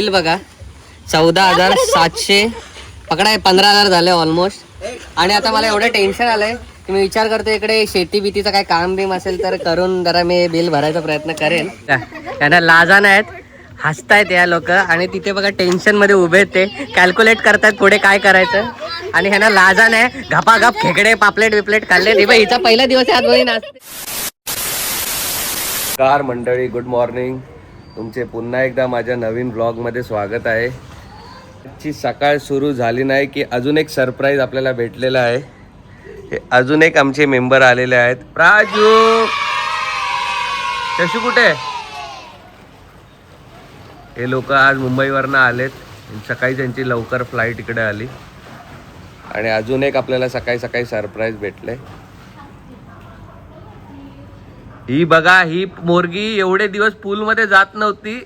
Bill बघा 14,700 पकडा 15,000 झाले ऑलमोस्ट. आणि आता मला एवढं टेन्शन आलंय की मी विचार करतो इकडे शेती बितीचं काय काम बिम असेल तर करून जरा मी बिल भरायचा प्रयत्न करेन. त्यांना लाजा नाहीत, हसतायत या लोक. आणि तिथे बघा टेन्शन मध्ये उभे आहेत, ते कॅल्क्युलेट करतायत पुढे काय करायचं. आणि ह्यांना लाजा नाही, घपाघप खेकडे पापलेट बिपलेट खाल्ले. हिचा पहिला दिवस आहे आज नाचते. कार मंडळी, गुड मॉर्निंग. तुमचे पुन्हा एकदा माझ्या नवीन ब्लॉगमध्ये स्वागत आहे. आजची सकाळ सुरू झाली नाही की अजून एक सरप्राईज आपल्याला भेटलेला आहे. हे अजून एक आमचे मेंबर आलेले आहेत. प्राजू, शशू कुठे? हे लोक आज मुंबईवरनं आलेत. सकाळी त्यांची लवकर फ्लाईट इकडे आली. आणि अजून एक आपल्याला सकाळी सकाळी सरप्राईज भेटले. ही बघा, ही मोरगी एवढे दिवस पूलमध्ये जात नव्हती.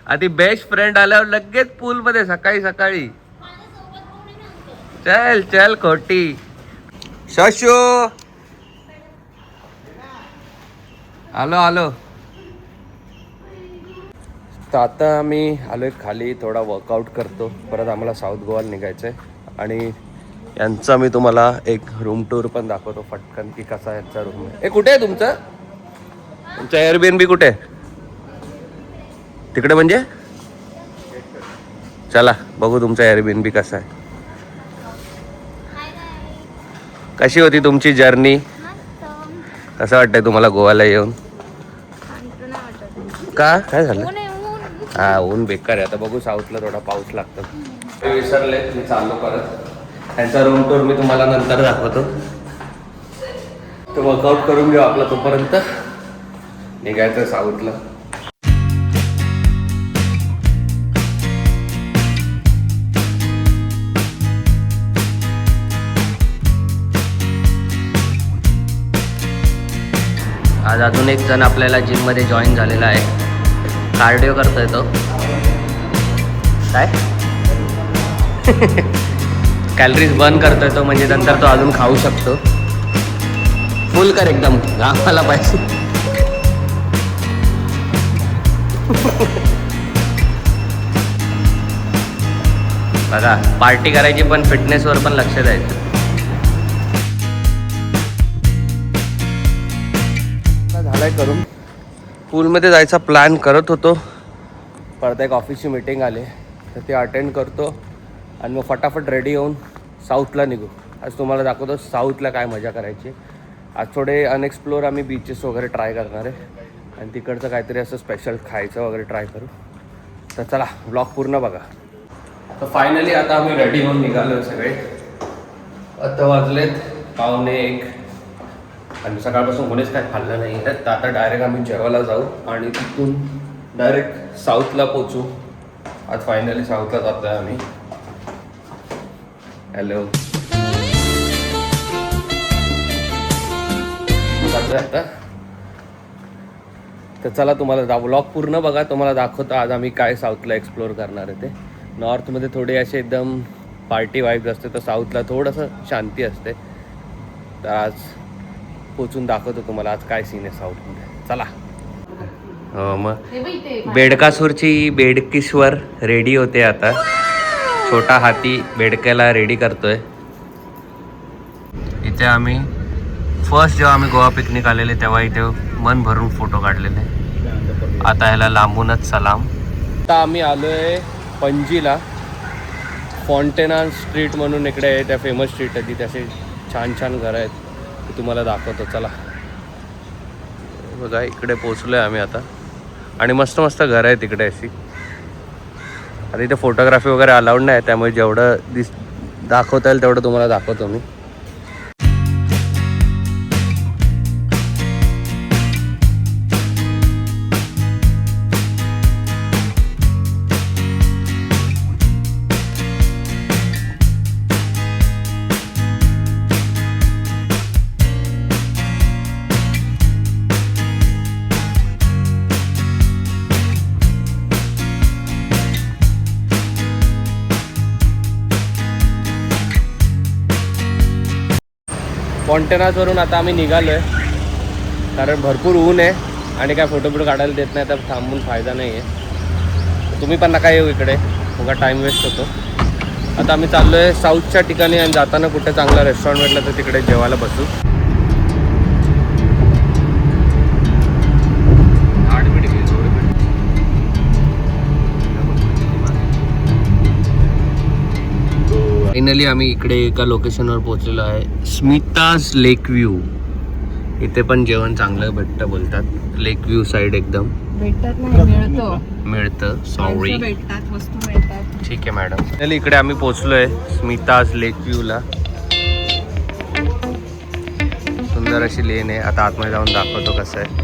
आधी बेस्ट फ्रेंड आल्यावर लगेच पूलमध्ये सकाळी सकाळी. चल चल खोटी. शशू आलो आलो. तर आता आम्ही आलोय खाली, थोडा वर्कआउट करतो. परत आम्हाला साऊथ गोवाला निघायचं आहे. आणि यांचा मी तुम्हाला एक रूम टूर पण दाखवतो फटकन की कसा यांचा रूम आहे. कुठे आहे तुमचं एअरबीएनबी कुठे? तिकडे म्हणजे चला बघू तुमचा एअरबीएनबी कसा आहे. कशी होती तुमची जर्नी? कसं वाटतंय तुम्हाला गोव्याला येऊन? का काय झालं? हा, ऊन बेकार आहे. आता बघू साऊथला थोडा पाऊस लागतो. ते विसरले, मी चाललो परत. त्यांचा रूम टूर मी तुम्हाला नंतर दाखवतो. तो वर्कआउट करून घेऊ आपला, तोपर्यंत निघायचं साऊथला. आज अजून एक जण आपल्याला जिम मध्ये जॉईन झालेला आहे. कार्डिओ करतोय तो. काय कॅलरीज बर्न करतोय तो, म्हणजे नंतर तो अजून खाऊ शकतो. फुल कर एकदम, घामाला पाहिजे. बघा, पार्टी करायची पण फिटनेसवर पण लक्ष द्यायचं. झालाय करून पूलमध्ये जायचा प्लॅन करत होतो. परत एक ऑफिसची मीटिंग आली तर ते अटेंड करतो आणि मग फटाफट रेडी होऊन साऊथला निघू. आज तुम्हाला दाखवतो साऊथला काय मजा करायची. आज थोडे अनएक्सप्लोर आम्ही बीचेस वगैरे ट्राय करणार आहे आणि तिकडचं काहीतरी असं स्पेशल खायचं वगैरे ट्राय करू. तर चला ब्लॉग पूर्ण बघा. तर फायनली आता आम्ही रेडी होऊन निघालो सगळे. आता वाजलेत 1:15 आणि सकाळपासून कोणीच काय खाल्लं नाही आहे. तर आता डायरेक्ट आम्ही जेवायला जाऊ आणि तिथून डायरेक्ट साऊथला पोचू. आज फायनली साऊथला जातो आहे आम्ही. हॅलो, आता तर चला तुम्हाला व्लॉग पूर्ण बघा. तुम्हाला दाखवतो आज आम्ही काय साऊथला एक्सप्लोअर करणार आहे. ते नॉर्थमध्ये थोडे असे एकदम पार्टी वाईब्स असते, तर साऊथला थोडंसं शांती असते. तर आज पोचून दाखवतो तुम्हाला आज काय सीन आहे साऊथमध्ये. चला. हो मग बेडकासूरची बेडकीश्वर रेडी होते आता. छोटा हाती बेडक्याला रेडी करतोय. इथे आम्ही फर्स्ट जेव्हा आम्ही गोवा पिकनिक आलेले तेव्हा इथे मन भरून फोटो काढलेले. आता ह्याला लांबूनच सलाम. आता आम्ही आलोय पणजीला. फॉन्टेना स्ट्रीट म्हणून इकडे आहे, त्या फेमस स्ट्रीट आहे. तिथे असे छान छान घरं आहेत, ते तुम्हाला दाखवतो. चला बघा, इकडे पोचलोय आम्ही आता. आणि मस्त मस्त घरं आहेत तिकडे अशी. आता इथे फोटोग्राफी वगैरे अलाउड नाही, त्यामुळे जेवढं दाखवता येईल तेवढं तुम्हाला दाखवतो मी. फॉन्टेनाजवरून आता आम्ही निघालो आहे, कारण भरपूर ऊन आहे आणि काय फोटो काढायला देत नाही, तर थांबून फायदा नाही आहे. तुम्ही पण नका येऊ इकडे, उगा टाईम वेस्ट होतो. आता आम्ही चाललो आहे साऊथच्या ठिकाणी आणि जाताना कुठे चांगला रेस्टॉरंट भेटलं तर तिकडे जेवायला बसू. फायनली आम्ही इकडे एका लोकेशनवर पोहोचलेलो आहे, स्मिताज लेक व्ह्यू. इथे पण जेवण चांगलं भेटतं बोलतात. लेक व्ह्यू साईड एकदम भेटत नाही, मिळतं. सॉरी, भेटतात, वस्तू मिळतात. ठीक आहे मॅडम. फायनली इकडे आम्ही पोहोचलोय स्मिताज लेक व्ह्यूला. सुंदर अशी लेन आहे. आता आतमध्ये जाऊन दाखवतो कसं आहे.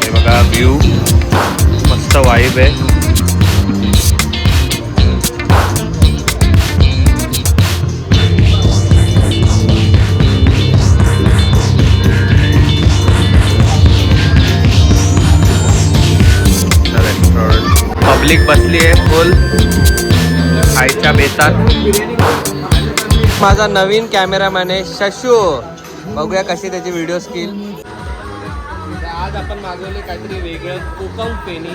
हे बघा व्ह्यू, मस्त वाईब आहे. पब्लिक बसली आहे फुल खायच्या बेतात. माझा नवीन कॅमेरामॅन आहे शशू. बघूया कशी त्याची व्हिडिओ स्किल. आज आपण मागवले काहीतरी वेगळं, कोकम पेनी.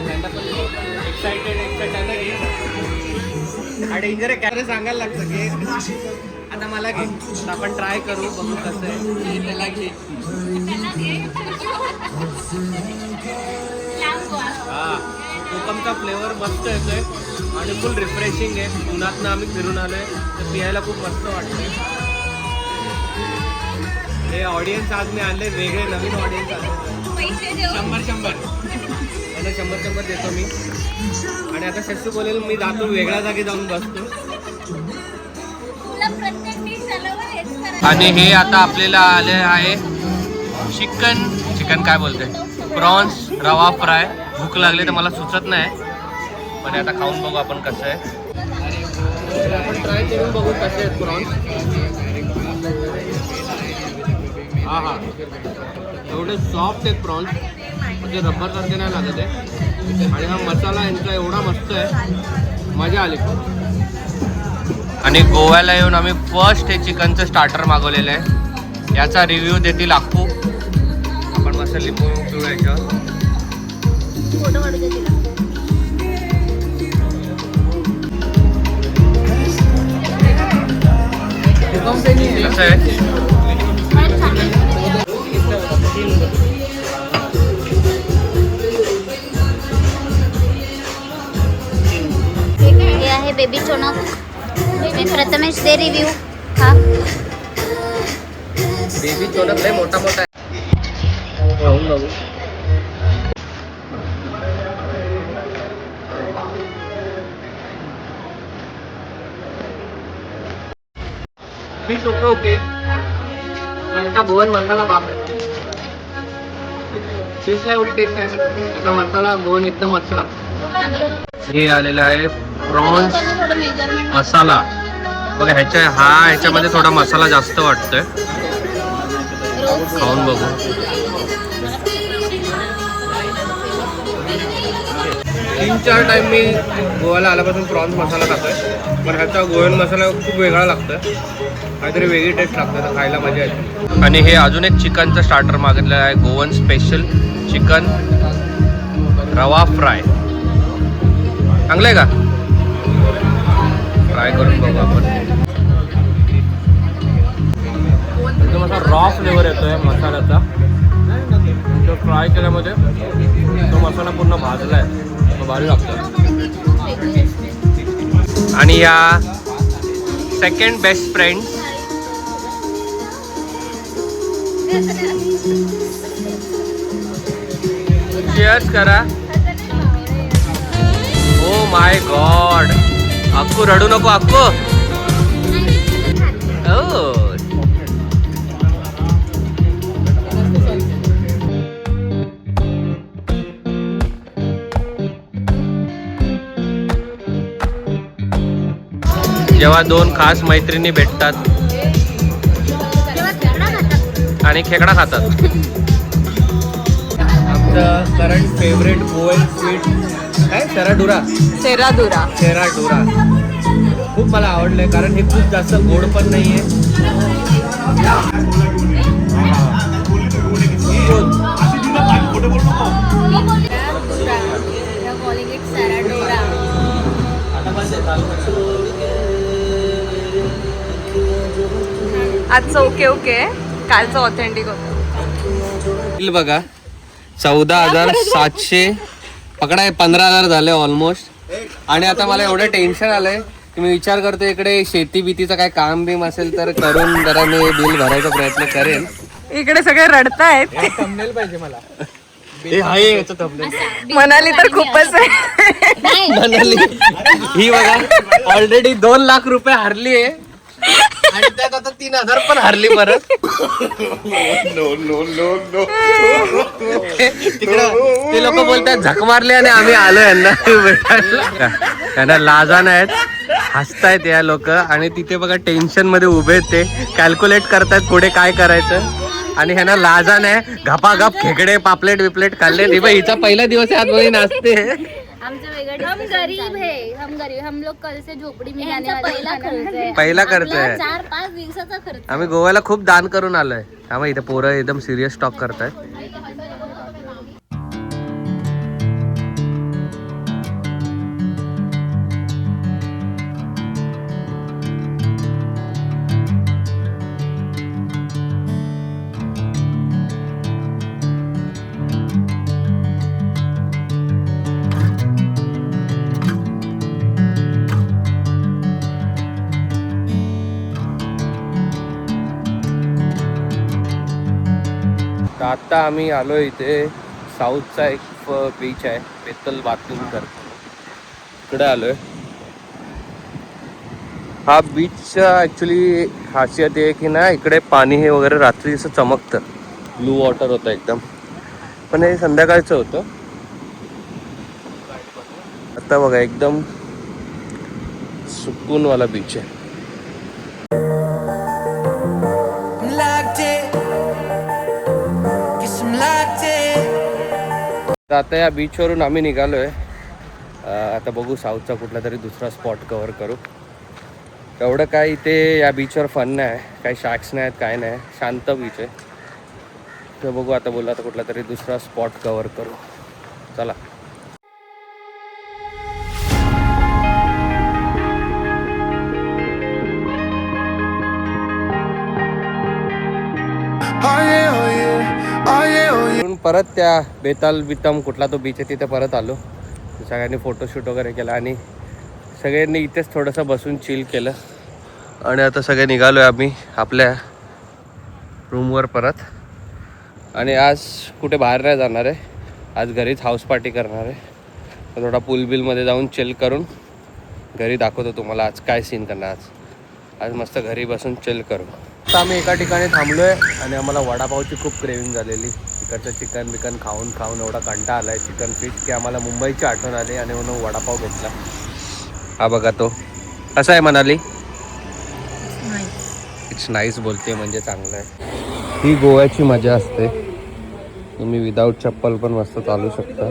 त्यांना पण एक्सायटेड आणि डेंजर आहे. कॅमेरा सांगायला लागतं की आता मला घे, आपण ट्राय करू, बघू कसं आहे. त्याला घे. हा, कोकमचा फ्लेवर मस्त येतोय आणि फुल रिफ्रेशिंग आहे. उन्हातनं आम्ही फिरून आलोय तर पियायला खूप मस्त वाटतंय. हे ऑडियन्स आज मी आणले वेगळे, नवीन ऑडियन्स आले. 100 देतो मी. आणि आता शशू बोलेल मी जातो वेगळ्या जागी जाऊन बसतो. आणि हे आता आपल्याला आले आहे चिकन काय बोलते, प्रॉन्स रवा फ्राय. भूक लागली तर मला सुचत नाही, पण आता खाऊन बघू आपण कसं आहे. आपण ट्राय करून बघू कसे आहेत प्रॉन्स. हा हा, एवढे सॉफ्ट आहेत प्रॉन्स, म्हणजे रबर सारखे नाही लागत आहे. आणि हा मसाला यांचा एवढा मस्त आहे, मजा आली. आणि गोव्याला येऊन आम्ही फर्स्ट हे चिकनचं स्टार्टर मागवलेलं आहे. याचा रिव्ह्यू देतील अक्कू. आपण मस्त लिंबू पिऊ याच्यावर. कसं आहे? हे आहे बेबी चोनक. मी प्रथमेश दे रिव्ह्यू. हा, बेबी चोनक लय मोठा आहे. खाऊन बघू. मी सोपं ओके. गोवन मसाला वापरते. टेस्ट आहे मसाला गोवन एकदम मस्त. हे आलेलं आहे प्रॉन्स मसाला. बघा ह्याच्यामध्ये थोडा मसाला जास्त वाटतोय. खाऊन बघू. तीन चार टाइम मी गोव्याला आल्यापासून प्रॉन्स मसाला खातोय, पण ह्याचा गोवन मसाला खूप वेगळा लागतोय. काहीतरी वेगळी टेस्ट लागते, तर खायला मजा येते. आणि हे अजून एक चिकनचं स्टार्टर मागितलेलं आहे, गोवन स्पेशल चिकन रवा फ्राय. चांगलं आहे का? ट्राय करून बघू आपण. एकदम असा रॉ फ्लेवर येतोय मसाल्याचा. तो फ्राय केल्यामध्ये तो मसाला पूर्ण भाजला आहे, तो भारी लागतो. आणि या सेकंड बेस्ट फ्रेंड चीयर्स करा. ओ माय गॉड, अक्कू रडू नको अक्कू. ओ जेव्हा दोन खास मैत्रिणी भेटतात आणि खेकडा खातात माझं करंट फेवरेट गोवन स्वीट काय सेराडुरा. सेरादुरा. सेराडुरा खूप मला आवडलंय कारण हे खूप जास्त गोड पण नाहीये. आजचं ओके ओके, कालचं ऑथेंटिक होतं. बिल बघा 14,700 पकडा 15,000 झाले ऑलमोस्ट. आणि आता मला एवढं टेन्शन आलंय की मी विचार करतो इकडे शेती बीतीचं काय काम बीम असेल तर करून जरा मी बिल भरायचा प्रयत्न करेन. इकडे सगळे रडतायत. पाहिजे मला हे आहे याचं thumbnail. मनाली तर खूपच आहे. मनाली ही बघा ऑलरेडी 2 लाख रुपये हारली आहे आणि त्यात आता 3,000 पण हारली परत. तिकडं ते लोक बोलतात झक मारले आणि आम्ही आलो यांना भेटायला. त्यांना लाजान आहेत, हसतायत या लोक. आणि तिथे बघा टेन्शन मध्ये उभे ते कॅल्क्युलेट करतायत पुढे काय करायचं. आणि ह्यांना लाजान आहे, घपाघप खेकडे पापलेट बिपलेट खाल्ले. हिचा पहिला दिवस आहे, आज बघी नाचते. हम गरीब है, हम लोग कल से झोपड़ी में जाने वाले. पहिला खर्च आहे. 4-5 दिवसाचा खर्च. आम्ही गोव्याला खूप दान करून आलोय. त्यामुळे इथे पोरं एकदम सिरियस टॉक करतायत. आता आम्ही आलो इथे साऊथचा एक बीच आहे बेतल बातूनकर, इकडे आलोय. हा बीचचा ऍक्च्युली खासियत आहे की ना इकडे पाणी हे वगैरे रात्री असं चमकतं, ब्लू वॉटर होतं एकदम. पण हे संध्याकाळचं होतं. आता बघा एकदम सुकूनवाला बीच आहे. आता या बीचवरून आम्ही निघालोय. आता बघू साऊथचा कुठला तरी दुसरा स्पॉट कव्हर करू. एवढं काय इथे या बीचवर फन नाही, काही शॅक्स नाही आहेत, काय नाही, शांत बीच आहे. तर बघू आता बोलू आता कुठला तरी दुसरा स्पॉट कव्हर करू. चला. परत त्या बेताल बितम कुठला तो बीच आहे तिथे परत आलो. सगळ्यांनी फोटोशूट वगैरे केला आणि सगळ्यांनी इथेच थोडंसं बसून चिल केलं. आणि आता सगळे निघालो आहे आम्ही आपल्या रूमवर परत. आणि आज कुठे बाहेर नाही जाणार आहे, आज घरीच हाऊस पार्टी करणार आहे. थोडा पूल बिलमध्ये जाऊन चिल करून घरी दाखवतो तुम्हाला आज काय सीन करणार. आज मस्त घरी बसून चिल करू. आता आम्ही एका ठिकाणी थांबलो आहे आणि आम्हाला वडापावची खूप क्रेविंग झालेली. तिकडचं चिकन बिकन खाऊन खाऊन एवढा कंटाळा आला आहे चिकन फिश की आम्हाला मुंबईची आठवण आली आणि म्हणून वडापाव घेतला. हा बघा तो कसा आहे मनाली. इट्स नाईस बोलते म्हणजे चांगलं आहे. ही गोव्याची मजा असते. तुम्ही विदाऊट चप्पल पण मस्त चालू शकता.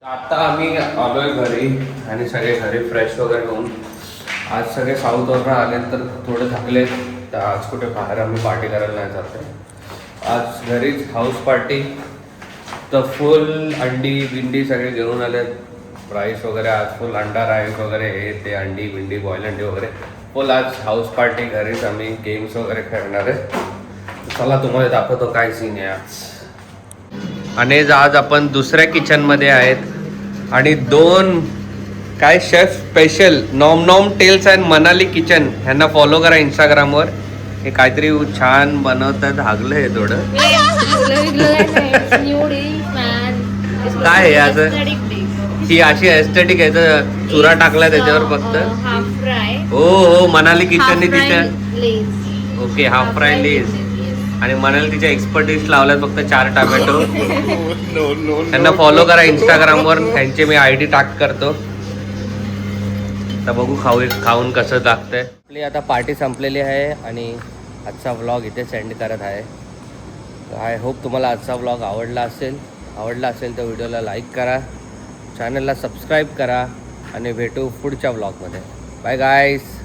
आता आम्ही आलोय घरी आणि सगळे घरी फ्रेश वगैरे होऊन. आज सगळे साऊथवरून आले तर थोडे थकले, तर आज कुठे बाहेर आम्ही पार्टी करायला नाही जाते. आज घरीच हाऊस पार्टी. तर फुल अंडी बिंडी सगळे घेऊन आले. राईस वगैरे आज फुल अंडा राईस वगैरे हे ते अंडी बिंडी बॉईल अंडी वगैरे फुल आज हाऊस पार्टी. घरीच आम्ही गेम्स वगैरे खेळणार आहे. चला तुम्हाला दाखवतो काय सीन आहे आज. आणि आज आपण दुसऱ्या किचनमध्ये आहेत आणि 2 काय शेफ स्पेशल नॉम नॉम टेल्स अँड मनाली किचन ह्यांना फॉलो करा इंस्टाग्रामवर. हे काहीतरी छान बनवतात. हागलं हे थोडं काय आहे असं. ही अशी एस्थेटिक आहे तर चुरा टाकला त्याच्यावर फक्त. हो हो मनाली किचनने तिच्या ओके हाफ फ्राय लेस आणि मनाली तिच्या एक्सपर्टीज लावल्यात फक्त 4 टोमॅटो. त्यांना फॉलो करा इंस्टाग्रामवर. त्यांचे मी ID टाक करतो. आता बघू खाऊन कसं लागतंय. आपली आता पार्टी संपलेली आहे आणि आजचा व्लॉग इथे सेंड करत आहे. आय होप तुम्हाला आजचा व्लॉग आवडला असेल तर व्हिडिओला लाईक करा, चॅनलला सबस्क्राईब करा आणि भेटू पुढच्या व्लॉगमध्ये. बाय गाईस.